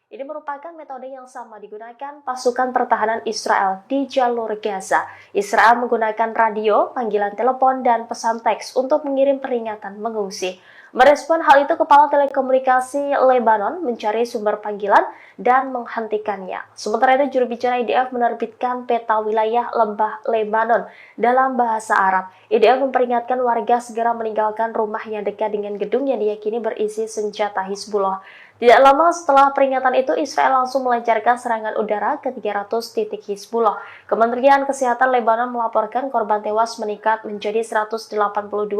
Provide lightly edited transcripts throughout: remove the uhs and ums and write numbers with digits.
Ini merupakan metode yang sama digunakan pasukan pertahanan Israel di jalur Gaza. Israel menggunakan radio, panggilan telepon, dan pesan teks untuk mengirim peringatan mengungsi. Merespon hal itu, Kepala Telekomunikasi Lebanon mencari sumber panggilan dan menghentikannya. Sementara itu, juru bicara IDF menerbitkan peta wilayah lembah Lebanon dalam bahasa Arab. IDF memperingatkan warga segera meninggalkan rumah yang dekat dengan gedung yang diyakini berisi senjata Hizbullah. Tidak lama setelah peringatan itu, Israel langsung melancarkan serangan udara ke 300 titik Hizbullah. Kementerian Kesehatan Lebanon melaporkan korban tewas meningkat menjadi 182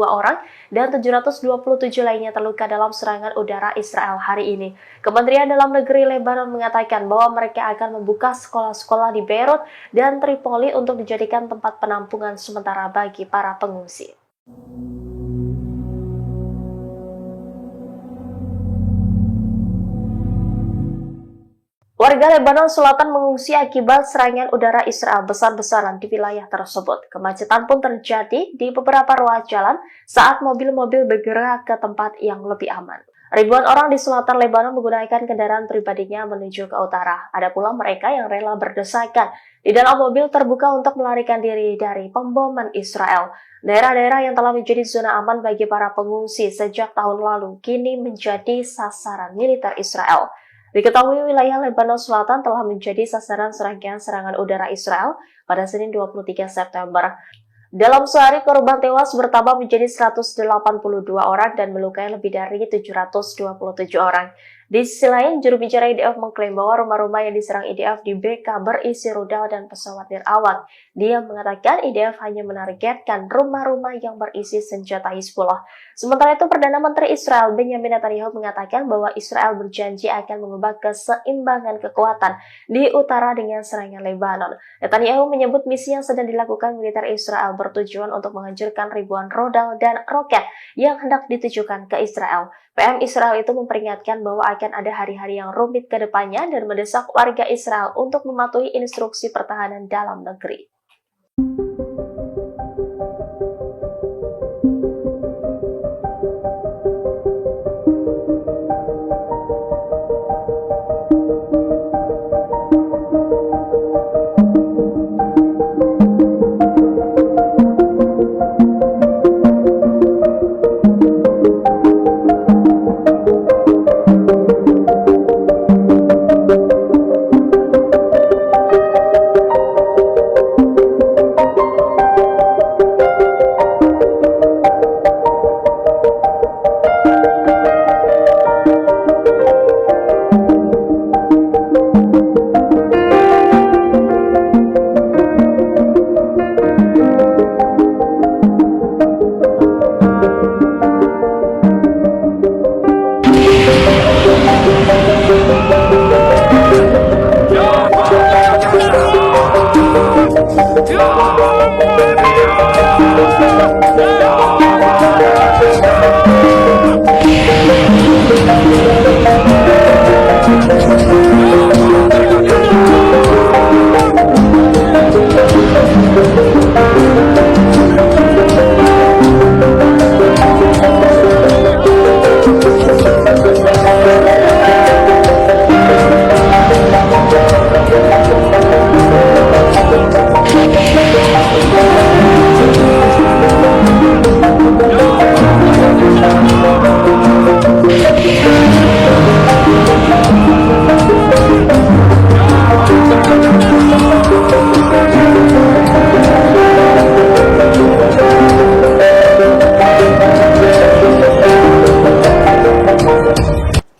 orang dan 727 lainnya terluka dalam serangan udara Israel hari ini. Kementerian Dalam Negeri Lebanon mengatakan bahwa mereka akan membuka sekolah-sekolah di Beirut dan Tripoli untuk dijadikan tempat penampungan sementara bagi para pengungsi. Warga Lebanon Selatan mengungsi akibat serangan udara Israel besar-besaran di wilayah tersebut. Kemacetan pun terjadi di beberapa ruas jalan saat mobil-mobil bergerak ke tempat yang lebih aman. Ribuan orang di selatan Lebanon menggunakan kendaraan pribadinya menuju ke utara. Ada pula mereka yang rela berdesakan di dalam mobil terbuka untuk melarikan diri dari pemboman Israel. Daerah-daerah yang telah menjadi zona aman bagi para pengungsi sejak tahun lalu kini menjadi sasaran militer Israel. Diketahui wilayah Lebanon Selatan telah menjadi sasaran serangkaian serangan udara Israel pada Senin 23 September. Dalam sehari, korban tewas bertambah menjadi 182 orang dan melukai lebih dari 727 orang. Di sisi lain, juru bicara IDF mengklaim bahwa rumah-rumah yang diserang IDF di BK berisi rudal dan pesawat nirawak. Dia mengatakan IDF hanya menargetkan rumah-rumah yang berisi senjata Hizbullah. Sementara itu, Perdana Menteri Israel Benjamin Netanyahu mengatakan bahwa Israel berjanji akan mengubah keseimbangan kekuatan di utara dengan serangan Lebanon. Netanyahu menyebut misi yang sedang dilakukan militer Israel bertujuan untuk menghancurkan ribuan rudal dan roket yang hendak ditujukan ke Israel. PM Israel itu memperingatkan bahwa akan ada hari-hari yang rumit ke depannya dan mendesak warga Israel untuk mematuhi instruksi pertahanan dalam negeri.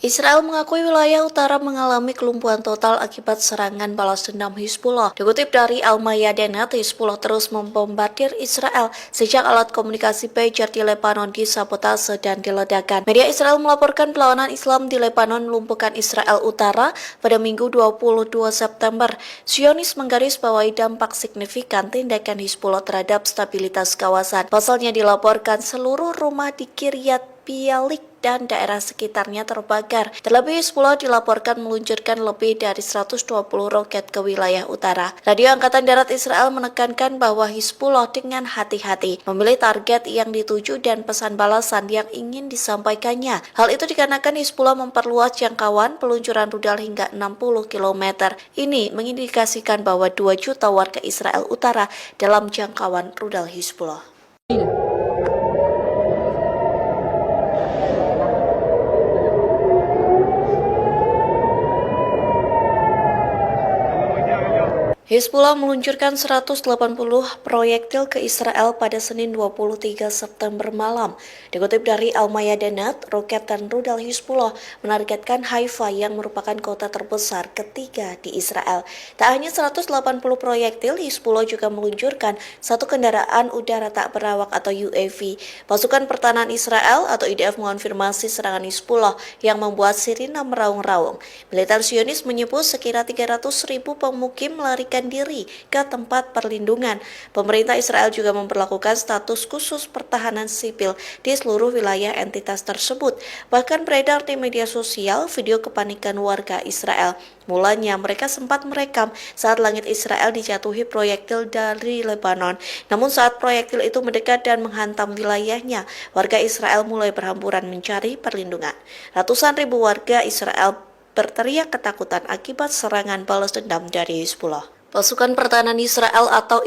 Israel mengakui wilayah utara mengalami kelumpuhan total akibat serangan balas dendam Hizbullah. Dikutip dari Al-Mayadinat, Hizbullah terus membombardir Israel sejak alat komunikasi pager di Lebanon disabotase dan diledakkan. Media Israel melaporkan perlawanan Islam di Lebanon melumpuhkan Israel Utara pada Minggu 22 September. Zionis menggarisbawahi dampak signifikan tindakan Hizbullah terhadap stabilitas kawasan. Pasalnya dilaporkan seluruh rumah di Kiryat Bialik dan daerah sekitarnya terbakar. Terlebih Hizbullah dilaporkan meluncurkan lebih dari 120 roket ke wilayah utara. Radio Angkatan Darat Israel menekankan bahwa Hizbullah dengan hati-hati memilih target yang dituju dan pesan balasan yang ingin disampaikannya. Hal itu dikarenakan Hizbullah memperluas jangkauan peluncuran rudal hingga 60 km. Ini mengindikasikan bahwa 2 juta warga Israel Utara dalam jangkauan rudal Hizbullah. Hizbullah meluncurkan 180 proyektil ke Israel pada Senin 23 September malam. Dikutip dari Al-Mayadinat, roket dan rudal Hizbullah menargetkan Haifa yang merupakan kota terbesar ketiga di Israel. Tak hanya 180 proyektil, Hizbullah juga meluncurkan satu kendaraan udara tak berawak atau UAV. Pasukan Pertahanan Israel atau IDF mengonfirmasi serangan Hizbullah yang membuat sirina meraung-raung. Militer Zionis menyebut sekira 300.000 pemukim melarikan diri ke tempat perlindungan. Pemerintah Israel juga memperlakukan status khusus pertahanan sipil di seluruh wilayah entitas tersebut. Bahkan beredar di media sosial video kepanikan warga Israel. Mulanya mereka sempat merekam saat langit Israel dijatuhi proyektil dari Lebanon. Namun saat proyektil itu mendekat dan menghantam wilayahnya, warga Israel mulai berhamburan mencari perlindungan. Ratusan ribu warga Israel berteriak ketakutan akibat serangan balas dendam dari Hizbullah. Pasukan Pertahanan Israel atau